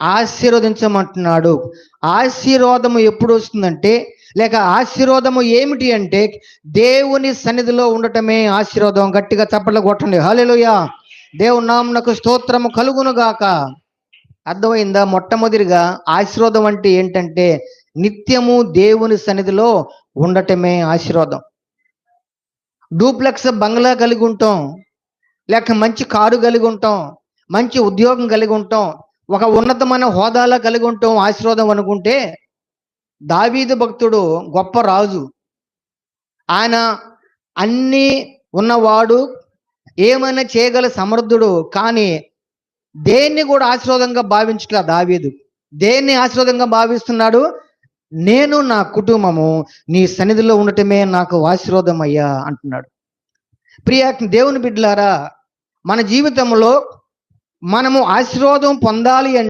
ఆశీర్వదించమంటున్నాడు. ఆశీర్వాదము ఎప్పుడు వస్తుందంటే, లేక ఆశీర్వాదము ఏమిటి అంటే, దేవుని సన్నిధిలో ఉండటమే ఆశీర్వాదం. గట్టిగా చప్పట్లు కొట్టండి. హల్లెలూయా. దేవుని నామమునకు స్తోత్రము కలుగును గాక. అర్థమైందా? మొట్టమొదటిగా ఆశీర్వాదం అంటే ఏంటంటే, నిత్యము దేవుని సన్నిధిలో ఉండటమే ఆశీర్వాదం. డూప్లెక్స్ బంగ్లా కలిగి ఉంటాం, లేక మంచి కారు కలిగి ఉంటాం, మంచి ఉద్యోగం కలిగి ఉంటాం, ఒక ఉన్నతమైన హోదాలో కలిగి ఉంటాం ఆశీర్వాదం అనుకుంటే, దావీదు భక్తుడు గొప్ప రాజు. ఆయన అన్నీ ఉన్నవాడు, ఏమైనా చేయగల సమర్థుడు. కానీ దేన్ని కూడా ఆశీర్వాదంగా భావించట్లా దావీదు. దేన్ని ఆశీర్వాదంగా భావిస్తున్నాడు? నేను నా కుటుంబము నీ సన్నిధిలో ఉండటమే నాకు ఆశీర్వాదం అయ్యా అంటున్నాడు. ప్రియ దేవుని బిడ్డలారా, మన జీవితంలో మనము ఆశీర్వాదం పొందాలి అంటే